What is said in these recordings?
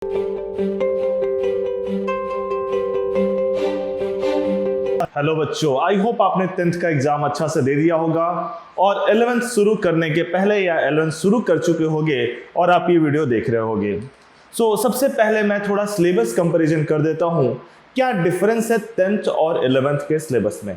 Hello बच्चों, I hope आपने 10th का एग्जाम अच्छा से दे दिया होगा और 11th शुरू करने के पहले या 11th शुरू कर चुके होंगे और आप ये वीडियो देख रहे होंगे। सबसे पहले मैं थोड़ा सिलेबस कंपैरिजन कर देता हूँ, क्या डिफरेंस है 10th और 11th के सिलेबस में।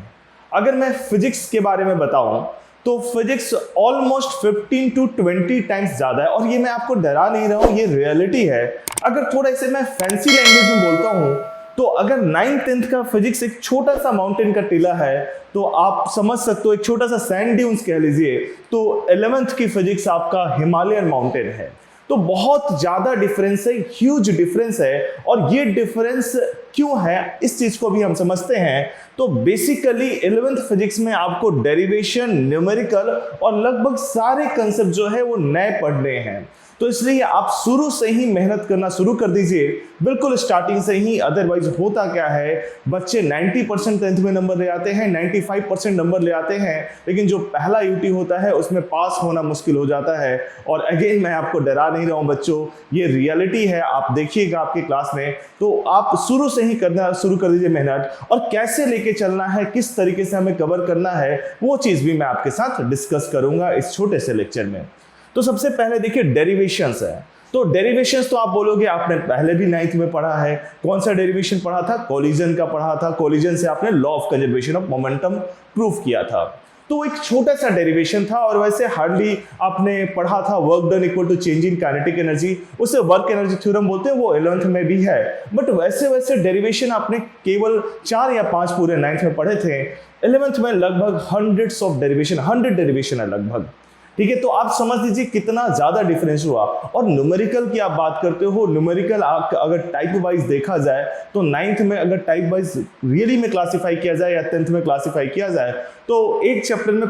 अगर मैं फिजिक्स के बारे में बताऊं तो फिजिक्स ऑलमोस्ट 15 to 20 टाइम्स ज्यादा है, और ये मैं आपको डरा नहीं रहा हूँ, ये रियलिटी है। अगर थोड़ा इसे मैं फैंसी लैंग्वेज में बोलता हूँ तो अगर 9th 10th का फिजिक्स एक छोटा सा माउंटेन का टीला है तो आप समझ सकते हो, एक छोटा सा सैंड ड्यून्स कह लीजिए, तो 11th की फिजिक्स आपका हिमालयन माउंटेन है। तो बहुत ज्यादा डिफरेंस है, ह्यूज डिफरेंस है। और ये डिफरेंस क्यों है इस चीज को भी हम समझते हैं। तो बेसिकली 11th फिजिक्स में आपको डेरिवेशन, न्यूमेरिकल और लगभग सारे कंसेप्ट जो है वो नए पढ़ने हैं। तो इसलिए आप शुरू से ही मेहनत करना शुरू कर दीजिए, बिल्कुल स्टार्टिंग से ही। अदरवाइज होता क्या है, बच्चे 90% 10th में नंबर ले आते हैं, 95% नंबर ले आते हैं, लेकिन जो पहला यूटी होता है उसमें पास होना मुश्किल हो जाता है। और अगेन मैं आपको डरा नहीं रहा हूं बच्चों, ये रियलिटी है, आप देखिएगा आपकी क्लास में। तो आप शुरू से ही करना शुरू कर दीजिए मेहनत, और कैसे लेके चलना है, किस तरीके से हमें कवर करना है, वो चीज भी मैं आपके साथ डिस्कस करूंगा इस छोटे से लेक्चर में। तो सबसे पहले देखिए डेरिवेशंस है। तो डेरिवेशंस तो आप बोलोगे आपने पहले भी 9th में पढ़ा है। कौन सा डेरिवेशन पढ़ा था? कोलिजन का पढ़ा था। कोलिजन से आपने law of conservation of momentum prove किया था। तो एक छोटा सा डेरिवेशन था, और वैसे हार्डली आपने पढ़ा था work done equal to change in kinetic energy, उसे वर्क एनर्जी थ्योरम बोलते हैं, वो 11th में भी है। बट वैसे डेरिवेशन आपने केवल 4 या 5 पूरे 9th में पढ़े थे। 11th में लगभग 100 डेरिवेशन है लगभग, ठीक है। तो आप समझ लीजिए कितना ज्यादा डिफरेंस हुआ। और न्यूमेरिकल की आप बात करते हो, न्यूमेरिकल अगर टाइप वाइज देखा जाए तो 9th में अगर टाइप वाइज रियली में क्लासिफाई किया जाए या 10th में क्लासिफाई किया जाए तो एक चैप्टर में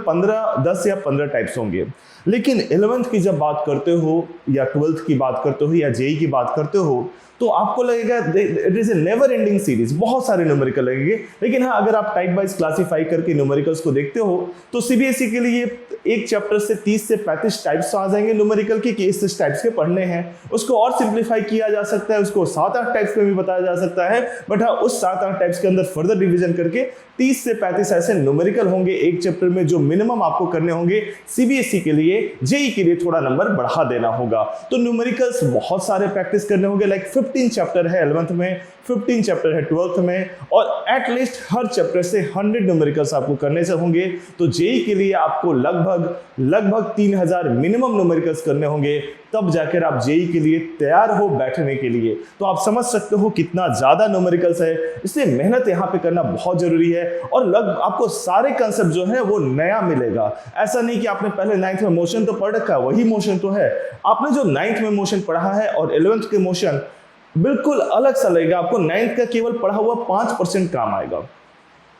10 या 15 टाइप्स होंगे। लेकिन 11th की जब बात करते हो या 12th की बात करते हो या जेई की बात करते हो तो आपको लगेगा it is a never ending series, बहुत सारे न्यूमेरिकल लगेंगे। लेकिन हाँ, अगर आप टाइप वाइज क्लासिफाई करके न्यूमेरिकल्स को देखते हो तो सीबीएसई के लिए एक चैप्टर से 30 से 35 टाइप्स आ जाएंगे न्यूमेरिकल के, कि इस टाइप्स के पढ़ने हैं। उसको और सिंप्लीफाई किया जा सकता है, उसको 7-8 टाइप्स में भी बताया जा सकता है। बट हाँ, उस 7-8 टाइप्स के अंदर फर्दर डिवीजन करके 30 से 35 ऐसे न्यूमेरिकल होंगे एक चैप्टर में, जो मिनिमम आपको करने होंगे सीबीएसई के लिए। जेई के लिए थोड़ा नंबर बढ़ा देना होगा। तो न्यूमेरिकल्स बहुत सारे प्रैक्टिस करने होंगे। लाइक 15 चैप्टर है 11th में, 15 चैप्टर है 12th में, और एटलीस्ट हर चैप्टर से 100 न्यूमेरिकल्स आपको करने से होंगे। तो जेई के लिए आपको लगभग 3000 मिनिमम न्यूमेरिकल्स करने होंगे, तब जाकर आप जेई के लिए तैयार हो बैठने के लिए। तो आप समझ सकते हो कितना ज्यादा न्यूमेरिकल्स है, इसलिए मेहनत यहाँ पे करना बहुत जरूरी है। और आपको सारे कंसेप्ट जो है वो नया मिलेगा। ऐसा नहीं कि आपने पहले 9th में मोशन तो पढ़ रखा है, वही मोशन तो है। आपने जो 9th में मोशन पढ़ा है और 11th के मोशन बिल्कुल अलग सा लगेगा आपको। 9th का केवल पढ़ा हुआ 5% काम आएगा।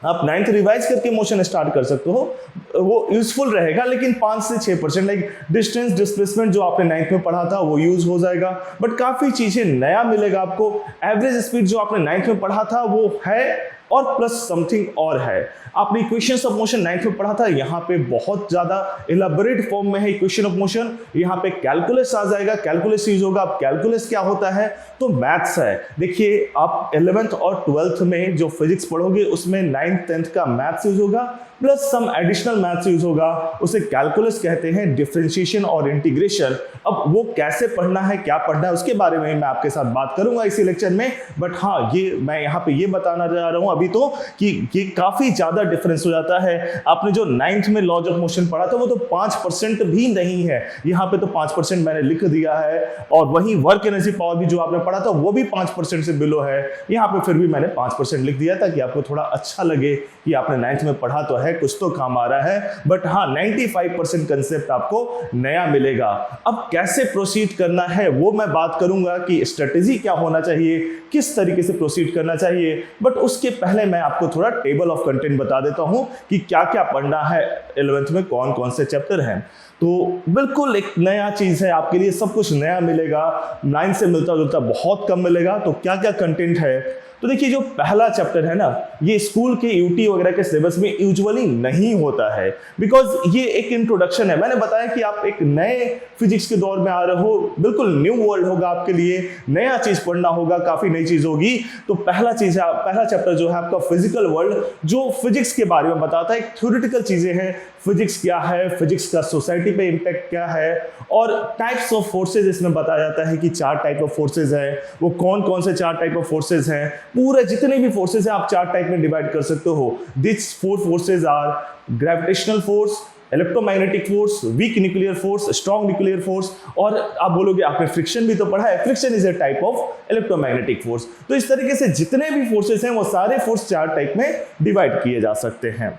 आप 9th रिवाइज करके मोशन स्टार्ट कर सकते हो, वो यूजफुल रहेगा। लेकिन 5 से 6% लाइक डिस्टेंस डिस्प्लेसमेंट जो आपने 9th में पढ़ा था वो यूज हो जाएगा। बट काफी चीजें नया मिलेगा आपको। एवरेज स्पीड जो आपने 9th में पढ़ा था वो है, और प्लस समथिंग और है। आपने इक्वेशंस ऑफ मोशन 9th में पढ़ा था, यहाँ पे बहुत ज्यादा इलाबोरेट फॉर्म में है इक्वेशन ऑफ मोशन। यहाँ पे कैलकुलस आ जाएगा, कैलकुलस यूज होगा। अब कैलकुलस क्या होता है? तो मैथ्स है। देखिए, आप 11th और 12th में जो फिजिक्स पढ़ोगे उसमें 9th 10th का मैथ्स यूज होगा, plus some additional maths use होगा। उसे कैलकुलस कहते हैं, डिफरेंशिएशन और इंटीग्रेशन। अब वो कैसे पढ़ना है, क्या पढ़ना है, उसके बारे में मैं आपके साथ बात करूंगा इसी लेक्चर में। बट हाँ, ये मैं यहाँ पे ये बताना जा रहा हूँ अभी तो कि ये काफी ज्यादा डिफरेंस हो जाता है। आपने जो 9th में लॉज ऑफ मोशन पढ़ा था वो तो 5% भी नहीं है, यहाँ पे तो 5% मैंने लिख दिया है। और वहीं वर्क एनर्जी पावर भी जो आपने पढ़ा था वो भी 5% से बिलो है, यहाँ पे फिर भी मैंने 5% लिख दिया ताकि आपको थोड़ा अच्छा लगे कि आपने 9th में पढ़ा तो है, कुछ तो काम आ रहा है। बट हाँ, 95% कंसेप्ट आपको नया मिलेगा। अब कैसे प्रोसीड करना है वो मैं बात करूंगा कि स्ट्रेटेजी क्या होना चाहिए, किस तरीके से प्रोसीड करना चाहिए। बट उसके पहले मैं आपको थोड़ा टेबल ऑफ कंटेंट बता देता हूं कि क्या क्या पढ़ना है 11th में, कौन कौन से चैप्टर हैं। तो बिल्कुल एक नया चीज है आपके लिए, सब कुछ नया मिलेगा। 9th से मिलता जुलता बहुत कम मिलेगा। तो क्या क्या कंटेंट है तो देखिए जो पहला चैप्टर है ना, ये स्कूल के यूटी वगैरह के सिलेबस में यूजुअली नहीं होता है, बिकॉज ये एक इंट्रोडक्शन है। मैंने बताया कि आप एक नए फिजिक्स के दौर में आ रहे हो, बिल्कुल न्यू वर्ल्ड होगा आपके लिए, नया चीज पढ़ना होगा, काफी नई चीज होगी। तो पहला चैप्टर जो है आपका फिजिकल वर्ल्ड, जो फिजिक्स के बारे में बताता है, थ्योरेटिकल चीजें हैं, फिजिक्स क्या है, फिजिक्स का सोसाइटी पे इंपैक्ट क्या है, और टाइप्स ऑफ फोर्सेज इसमें बताया जाता है कि 4 टाइप ऑफ फोर्सेज हैं, वो कौन कौन से 4 टाइप ऑफ फोर्सेज हैं। पूरे जितने भी फोर्सेज हैं आप 4 टाइप में डिवाइड कर सकते हो। This 4 forces are gravitational force, electromagnetic force, weak nuclear force, strong nuclear force, और आप बोलोगे आपने फ्रिक्शन भी तो पढ़ा है, friction is a type of electromagnetic force. तो इस तरीके से जितने भी फोर्सेस हैं वो सारे फोर्स 4 टाइप में डिवाइड किए जा सकते हैं।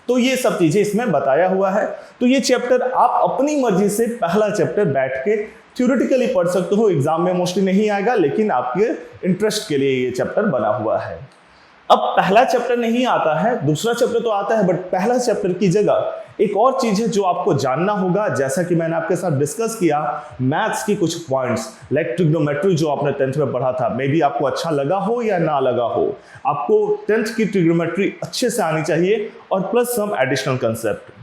तो ये सब चीजें इसमें बताया हुआ है। तो ये चैप्टर आप अपनी मर्जी से पहला चैप्टर बैठ के थ्योरेटिकली पढ़ सकते हो, एग्जाम में मोस्टली नहीं आएगा, लेकिन आपके इंटरेस्ट के लिए ये चैप्टर बना हुआ है। अब पहला चैप्टर नहीं आता है, दूसरा चैप्टर तो आता है, बट पहला चैप्टर की जगह एक और चीज है जो आपको जानना होगा। जैसा कि मैंने आपके साथ डिस्कस किया, मैथ्स की कुछ पॉइंट्स लाइक ट्रिग्नोमेट्री जो आपने 10th में पढ़ा था, मे बी आपको अच्छा लगा हो या ना लगा हो, आपको 10th की ट्रिग्नोमेट्री अच्छे से आनी चाहिए, और प्लस सम एडिशनल कंसेप्ट।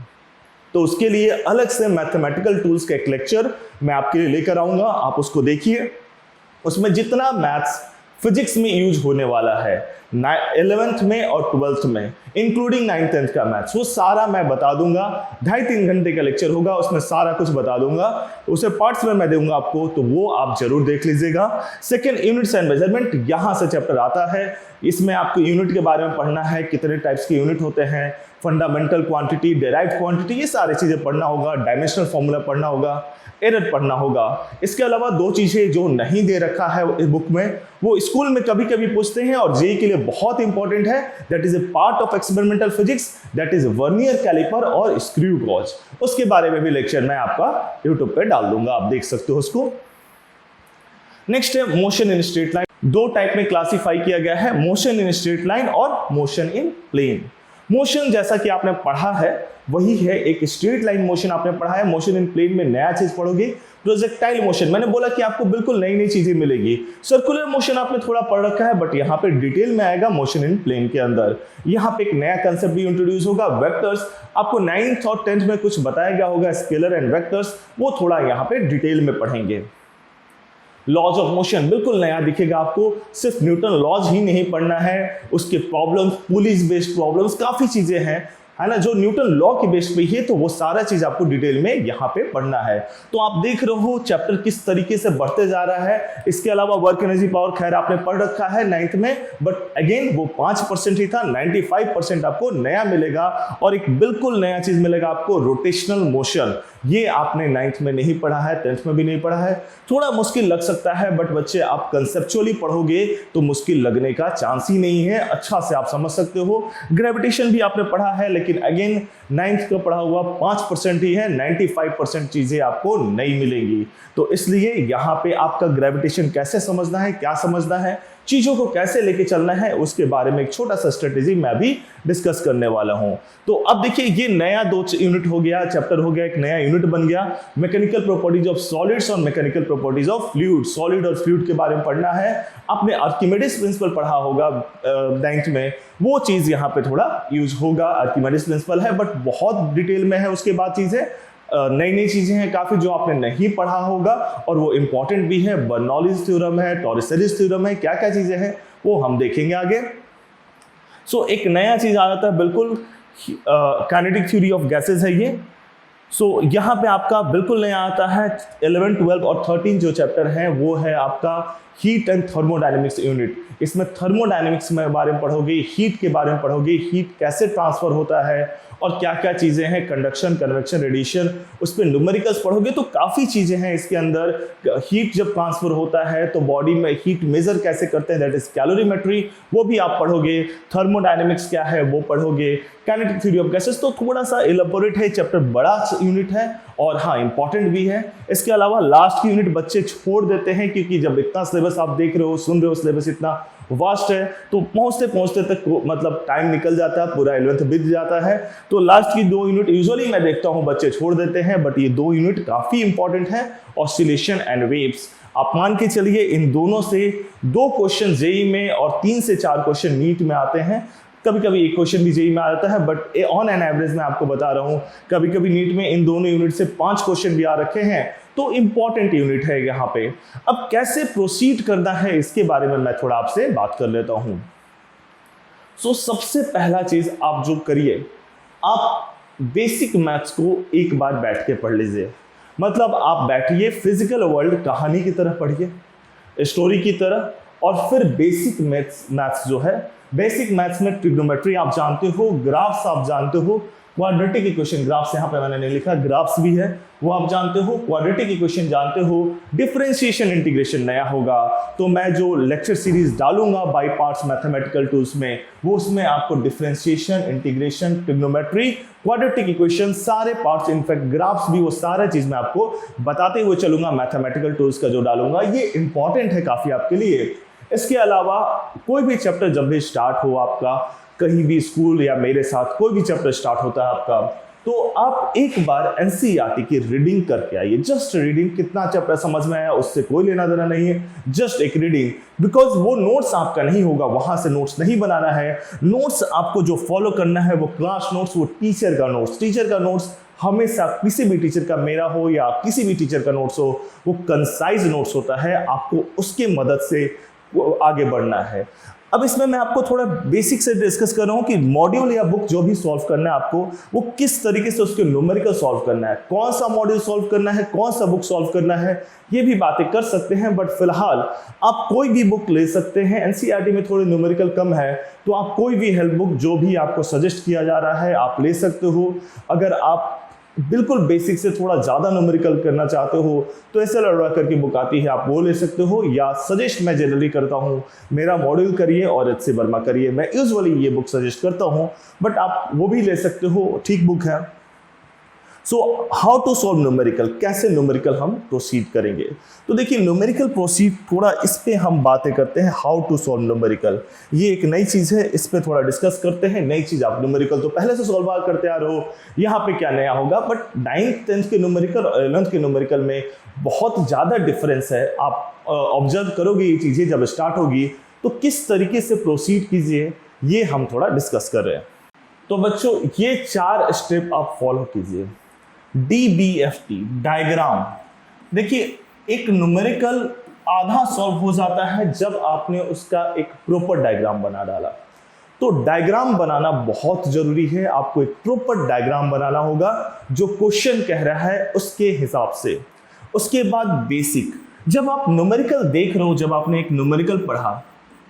तो उसके लिए अलग से मैथमेटिकल टूल्स का एक लेक्चर मैं आपके लिए लेकर आऊंगा, आप उसको देखिए। उसमें जितना मैथ्स फिजिक्स में यूज होने वाला है 11th में और 12th में, इंक्लूडिंग 9th 10th का मैथ्स, वो सारा मैं बता दूंगा। 2.5-3 घंटे का लेक्चर होगा, उसमें सारा कुछ बता दूंगा, उसे पार्ट्स में मैं दूंगा आपको, तो वो आप जरूर देख लीजिएगा। सेकेंड, यूनिट्स एंड मेजरमेंट, यहां से चैप्टर आता है। इसमें आपको यूनिट के बारे में पढ़ना है, कितने टाइप्स के यूनिट होते हैं, फंडामेंटल क्वांटिटी, डेराइव्ड क्वांटिटी, ये सारी चीजें पढ़ना होगा, डायमेंशनल फॉर्मूला पढ़ना होगा, एरर पढ़ना होगा। इसके अलावा 2 चीजें जो नहीं दे रखा है इस बुक में, वो स्कूल में कभी कभी पूछते हैं और जेईई के लिए बहुत इंपॉर्टेंट है, that is a part of experimental physics, that is vernier caliper और स्क्रू गॉज। उसके बारे में भी लेक्चर मैं आपका यूट्यूब पे डाल दूंगा, आप देख सकते हो उसको। नेक्स्ट है motion in straight line. 2 type में क्लासिफाई किया गया है, मोशन इन स्ट्रेट लाइन और मोशन इन प्लेन। मोशन जैसा कि आपने पढ़ा है वही है, एक स्ट्रेट लाइन मोशन आपने पढ़ा है। मोशन इन प्लेन में नया चीज पढ़ोगे, प्रोजेक्टाइल मोशन। मैंने बोला कि आपको बिल्कुल नई नई चीजें मिलेगी। सर्कुलर मोशन आपने थोड़ा पढ़ रखा है, बट यहाँ पे डिटेल में आएगा मोशन इन प्लेन के अंदर। यहाँ पे एक नया कंसेप्ट भी इंट्रोड्यूस होगा, वेक्टर्स। आपको 9th और 10th में कुछ बताया गया होगा, स्केलर एंड वेक्टर्स, वो थोड़ा यहाँ पे डिटेल में पढ़ेंगे। लॉज ऑफ मोशन बिल्कुल नया दिखेगा आपको, सिर्फ न्यूटन लॉज ही नहीं पढ़ना है, उसके प्रॉब्लम्स, पुलिस बेस्ड प्रॉब्लम्स, काफी चीजें हैं, है ना, जो न्यूटन लॉ के बेस पे है, तो वो सारा चीज आपको डिटेल में यहाँ पे पढ़ना है। तो आप देख रहे हो चैप्टर किस तरीके से बढ़ते जा रहा है। इसके अलावा वर्क एनर्जी पावर खैर आपने पढ़ रखा है 9th में, बट अगेन वो 5% ही था, 95% आपको नया मिलेगा, और एक बिल्कुल नया चीज मिलेगा आपको, रोटेशनल मोशन। ये आपने 9th में नहीं पढ़ा है, 10th में भी नहीं पढ़ा है। थोड़ा मुश्किल लग सकता है, बट बच्चे आप कंसेप्चुअली पढ़ोगे तो मुश्किल लगने का चांस ही नहीं है, अच्छा से आप समझ सकते हो। ग्रेविटेशन भी आपने पढ़ा है, लेकिन अगेन 9th का पढ़ा हुआ 5% ही है, 95% चीजें आपको नहीं मिलेंगी। तो इसलिए यहाँ पे आपका ग्रेविटेशन कैसे समझना है, क्या समझना है, चीजों को कैसे लेके चलना है, उसके बारे में एक छोटा सा स्ट्रेटेजी मैं भी डिस्कस करने वाला हूं। तो अब देखिए, ये नया 2 यूनिट हो गया, चैप्टर हो गया, एक नया यूनिट बन गया, मैकेनिकल प्रॉपर्टीज ऑफ सॉलिड्स और mechanical properties of fluid. Solid और फ्लूइड के बारे में पढ़ना है। आपने आर्किमिडीज प्रिंसिपल पढ़ा होगा 9th में, वो चीज यहाँ पे थोड़ा यूज होगा। आर्किमिडीज प्रिंसिपल है, बट बहुत डिटेल में है। उसके बाद चीजें नई नई चीजें हैं काफी जो आपने नहीं पढ़ा होगा, और वो इंपॉर्टेंट भी है। बर्नौलीज थ्योरम है, टॉरसेरिस थ्योरम है, क्या क्या चीजें हैं वो हम देखेंगे आगे। सो एक नया चीज आ जाता है बिल्कुल, काइनेटिक थ्योरी ऑफ गैसेस है ये। सो यहाँ पे आपका बिल्कुल नया आता है 11, 12 और 13 जो चैप्टर है वो है आपका हीट एंड थर्मोडायनेमिक्स यूनिट। इसमें थर्मोडायनेमिक्स में बारे में पढ़ोगे, हीट के बारे में पढ़ोगे, हीट कैसे ट्रांसफर होता है और क्या क्या चीजें हैं, कंडक्शन, कन्वेक्शन, रेडिएशन, उस पर न्यूमेरिकल्स पढ़ोगे। तो काफी चीजें हैं इसके अंदर। हीट जब ट्रांसफर होता है तो बॉडी में हीट मेजर कैसे करते हैं, दैट इज कैलोरीमेट्री, वो भी आप पढ़ोगे। थर्मोडायनेमिक्स क्या है वो पढ़ोगे। काइनेटिक थ्योरी ऑफ गैसेस तो थोड़ा सा इलेबोरेट है, चैप्टर बड़ा यूनिट है और हाँ इंपॉर्टेंट भी है। इसके अलावा लास्ट की यूनिट बच्चे छोड़ देते हैं, क्योंकि जब इतना सिलेबस आप देख रहे हो, सुन रहे हो, सिलेबस इतना वास्ट है, तो पहुंचते पहुंचते तक मतलब टाइम निकल जाता है, पूरा 11th बीत जाता है। तो लास्ट की 2 यूनिट यूजुअली मैं देखता हूं बच्चे छोड़ देते हैं, बट ये 2 यूनिट काफी इंपॉर्टेंट है। ऑसिलेशन एंड वेव्स, आप मान के चलिए इन दोनों से 2 क्वेश्चन जेई में और 3 से 4 क्वेश्चन नीट में आते हैं। कभी कभी एक क्वेश्चन भी जेई में आ जाता है, बट ऑन एन एवरेज मैं आपको बता रहा हूँ कभी कभी नीट में इन दोनों यूनिट से 5 क्वेश्चन भी आ रखे हैं। तो इंपॉर्टेंट यूनिट है यहाँ पे। अब कैसे प्रोसीड करना है इसके बारे में मैं थोड़ा आपसे बात कर लेता हूँ। सो सबसे पहला चीज आप जो करिए, आप बेसिक मैथ्स को एक बार बैठ के पढ़ लीजिए। मतलब आप बैठिए, फिजिकल वर्ल्ड कहानी की तरह पढ़िए, स्टोरी की तरह, और फिर बेसिक मैथ्स जो है, बेसिक मैथ्स में ट्रिग्नोमेट्री आप जानते हो, ग्राफ्स आप जानते हो, क्वाड्रेटिक इक्वेशन, ग्राफ्स यहाँ पे मैंने नहीं लिखा, ग्राफ्स भी है वो आप जानते हो, क्वाड्रेटिक इक्वेशन जानते हो, डिफरेंशिएशन इंटीग्रेशन नया होगा। तो मैं जो लेक्चर सीरीज डालूंगा बाय पार्ट्स मैथमेटिकल टूल्स में, वो उसमें आपको differentiation, integration, trigonometry, quadratic equation, सारे पार्ट्स, इनफैक्ट ग्राफ्स भी, वो सारा चीज मैं आपको बताते हुए चलूंगा मैथमेटिकल टूल्स का जो डालूंगा। ये इंपॉर्टेंट है काफी आपके लिए। इसके अलावा कोई भी चैप्टर जब भी स्टार्ट हो आपका, कहीं भी स्कूल या मेरे साथ कोई भी चैप्टर स्टार्ट होता है आपका, तो आप एक बार एनसीईआरटी की रीडिंग करके आइए। जस्ट रीडिंग, कितना चैप्टर समझ में आया उससे कोई लेना देना नहीं है, जस्ट एक रीडिंग। बिकॉज वो नोट्स आपका नहीं होगा, वहां से नोट्स नहीं बनाना है। नोट्स आपको जो फॉलो करना है वो क्लास नोट्स, वो टीचर का नोट्स। टीचर का नोट्स हमेशा, किसी भी टीचर का, मेरा हो या किसी भी टीचर का नोट्स हो, वो कंसाइज नोट्स होता है। आपको उसके मदद से आगे बढ़ना है। अब इसमें मैं आपको थोड़ा बेसिक से डिस्कस कर रहा हूं कि मॉड्यूल या बुक जो भी सॉल्व करना है आपको, वो किस तरीके से उसके न्यूमेरिकल सॉल्व करना है, कौन सा मॉड्यूल सॉल्व करना है, कौन सा बुक सॉल्व करना है, ये भी बातें कर सकते हैं। बट फिलहाल आप कोई भी बुक ले सकते हैं। एनसीईआरटी में थोड़े न्यूमेरिकल कम है, तो आप कोई भी हेल्प बुक जो भी आपको सजेस्ट किया जा रहा है आप ले सकते हो। अगर आप बिल्कुल बेसिक से थोड़ा ज़्यादा न्यूमेरिकल करना चाहते हो तो एस एल अडवाकर की बुक आती है, आप वो ले सकते हो। या सजेस्ट मैं जनरली करता हूँ, मेरा मॉड्यूल करिए और एच सी वर्मा करिए, मैं यूजुअली ये बुक सजेस्ट करता हूँ, बट आप वो भी ले सकते हो, ठीक बुक है। So how to solve numerical, कैसे न्यूमेरिकल हम प्रोसीड करेंगे। तो देखिए न्यूमेरिकल प्रोसीड, थोड़ा इस पे हम बातें करते हैं, हाउ टू सॉल्व न्यूमेरिकल। ये एक नई चीज़ है, इस पे थोड़ा डिस्कस करते हैं। नई चीज़, आप न्यूमेरिकल तो पहले से सॉल्व करते आ रहे हो, यहाँ पे क्या नया होगा। बट 9th 10th के न्यूमेरिकल और 11th के न्यूमेरिकल में बहुत ज़्यादा डिफरेंस है। आप ऑब्जर्व करोगे ये चीज़ें जब स्टार्ट होगी, तो किस तरीके से प्रोसीड कीजिए ये हम थोड़ा डिस्कस कर रहे हैं। तो बच्चों ये 4 स्टेप आप फॉलो कीजिए। DBFT, diagram. देखिए एक न्यूमेरिकल आधा सॉल्व हो जाता है जब आपने उसका एक प्रॉपर डायग्राम बना डाला। तो डायग्राम बनाना बहुत जरूरी है, आपको एक प्रॉपर डायग्राम बनाना होगा जो क्वेश्चन कह रहा है उसके हिसाब से। उसके बाद बेसिक, जब आप न्यूमेरिकल देख रहे हो, जब आपने एक न्यूमेरिकल पढ़ा,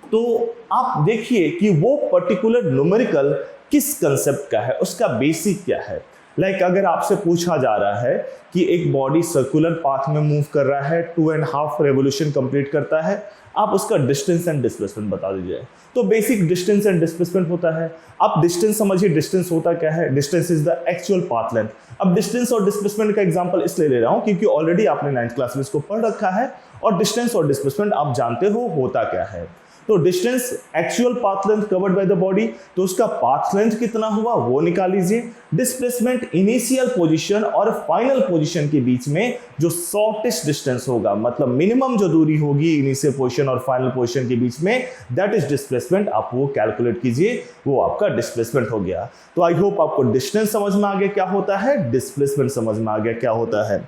तो आप देखिए कि वो पर्टिकुलर न्यूमेरिकल किस कंसेप्ट का है, उसका बेसिक क्या है। लाइक अगर आपसे पूछा जा रहा है कि एक बॉडी सर्कुलर पाथ में मूव कर रहा है, 2.5 रेवोल्यूशन कंप्लीट करता है, आप उसका डिस्टेंस एंड डिस्प्लेसमेंट बता दीजिए। तो बेसिक डिस्टेंस एंड डिस्प्लेसमेंट होता है। आप डिस्टेंस समझिए, डिस्टेंस होता क्या है, distance is the actual path length. अब डिस्टेंस और डिस्प्लेसमेंट का एग्जांपल इसलिए ले रहा हूं क्योंकि ऑलरेडी आपने 9th क्लास में इसको पढ़ रखा है और डिस्टेंस और डिस्प्लेसमेंट आप जानते हो होता क्या है। तो distance actual path length covered by the body, तो उसका पाथ लेंथ कितना हुआ वो निकाल लीजिए। डिस्प्लेसमेंट इनिशियल पोजीशन और फाइनल पोजीशन के बीच में जो शॉर्टेस्ट डिस्टेंस होगा, मतलब मिनिमम जो दूरी होगी इनिशियल पोजीशन और फाइनल पोजीशन के बीच में, दैट इज डिस्प्लेसमेंट। आप वो कैलकुलेट कीजिए, वो आपका डिस्प्लेसमेंट हो गया। तो आई होप आपको डिस्टेंस समझ में आ गया क्या होता है, डिस्प्लेसमेंट समझ में आ गया क्या होता है।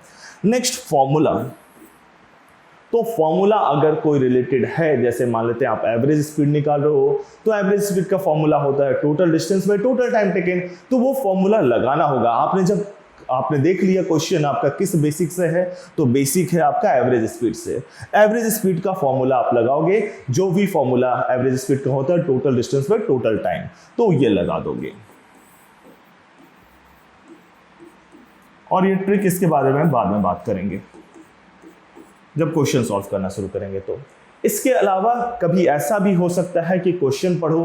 Next formula. तो फॉर्मूला अगर कोई रिलेटेड है, जैसे मान लेते हैं आप एवरेज स्पीड निकाल रहे हो, तो एवरेज स्पीड का फॉर्मूला होता है total distance by total time taken. तो वो फॉर्मूला लगाना होगा। आपने देख लिया क्वेश्चन आपका किस बेसिक से है, तो बेसिक है आपका एवरेज स्पीड से। एवरेज स्पीड का फॉर्मूला आप लगाओगे, जो भी फॉर्मूला एवरेज स्पीड का होता है total distance by total time, तो ये लगा दोगे। और ये ट्रिक इसके बारे में बाद में बात करेंगे जब क्वेश्चन सॉल्व करना शुरू करेंगे। तो इसके अलावा कभी ऐसा भी हो सकता है कि क्वेश्चन पढ़ो,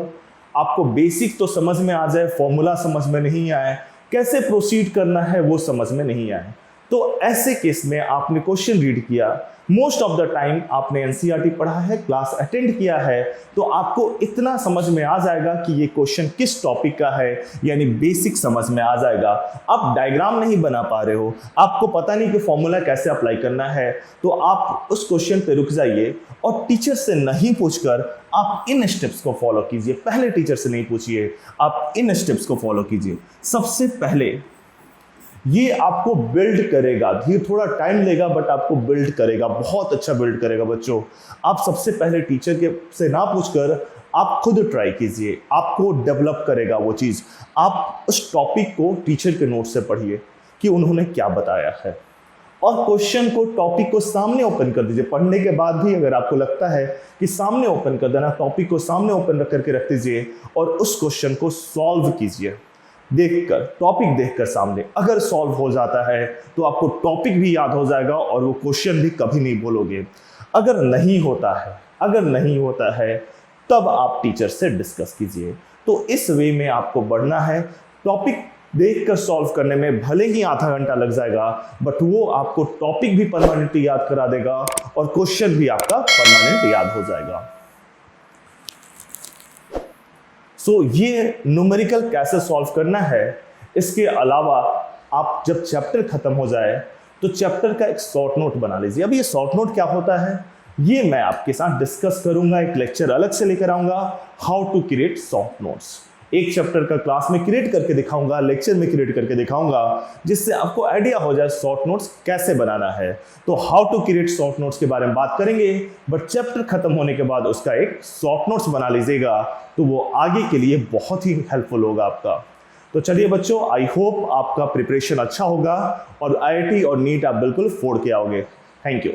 आपको बेसिक तो समझ में आ जाए, फॉर्मूला समझ में नहीं आए, कैसे प्रोसीड करना है वो समझ में नहीं आए। तो ऐसे केस में आपने क्वेश्चन रीड किया, मोस्ट ऑफ द टाइम आपने एनसीईआरटी पढ़ा है, क्लास अटेंड किया है, तो आपको इतना समझ में आ जाएगा कि ये क्वेश्चन किस टॉपिक का है, यानी बेसिक समझ में आ जाएगा। आप डायग्राम नहीं बना पा रहे हो, आपको पता नहीं कि फॉर्मूला कैसे अप्लाई करना है, तो आप उस क्वेश्चन पे रुक जाइए और टीचर से नहीं पूछकर आप इन स्टेप्स को फॉलो कीजिए। पहले टीचर से नहीं पूछिए, आप इन स्टेप्स को फॉलो कीजिए। सबसे पहले ये आपको बिल्ड करेगा, धीरे थोड़ा टाइम लेगा बट आपको बिल्ड करेगा, बहुत अच्छा बिल्ड करेगा बच्चों। आप सबसे पहले टीचर के से ना पूछकर आप खुद ट्राई कीजिए, आपको डेवलप करेगा वो चीज़। आप उस टॉपिक को टीचर के नोट से पढ़िए कि उन्होंने क्या बताया है, और क्वेश्चन को, टॉपिक को सामने ओपन कर दीजिए। पढ़ने के बाद भी अगर आपको लगता है कि सामने ओपन कर देना, टॉपिक को सामने ओपन रख करके रख दीजिए और उस क्वेश्चन को सॉल्व कीजिए देखकर, टॉपिक देखकर सामने। अगर सॉल्व हो जाता है तो आपको टॉपिक भी याद हो जाएगा और वो क्वेश्चन भी कभी नहीं भूलोगे। अगर नहीं होता है तब आप टीचर से डिस्कस कीजिए। तो इस वे में आपको बढ़ना है। टॉपिक देखकर सॉल्व करने में भले ही आधा घंटा लग जाएगा, बट वो आपको टॉपिक भी परमानेंटली याद करा देगा और क्वेश्चन भी आपका परमानेंट याद हो जाएगा। ये न्यूमेरिकल कैसे सॉल्व करना है, इसके अलावा आप जब चैप्टर खत्म हो जाए तो चैप्टर का एक शॉर्ट नोट बना लीजिए। अब ये शॉर्ट नोट क्या होता है, ये मैं आपके साथ डिस्कस करूंगा, एक लेक्चर अलग से लेकर आऊंगा, how to create short notes. एक चैप्टर का क्लास में क्रिएट करके दिखाऊंगा, लेक्चर में क्रिएट करके दिखाऊंगा, जिससे आपको आइडिया हो जाए शॉर्ट नोट्स कैसे बनाना है। तो how to create short notes के बारे में बात करेंगे, बट चैप्टर खत्म होने के बाद उसका एक शॉर्ट नोट्स बना लीजिएगा, तो वो आगे के लिए बहुत ही हेल्पफुल होगा आपका। तो चलिए बच्चों, आई होप आपका प्रिपरेशन अच्छा होगा और आईआईटी और नीट आप बिल्कुल फोड़ के आओगे। Thank you.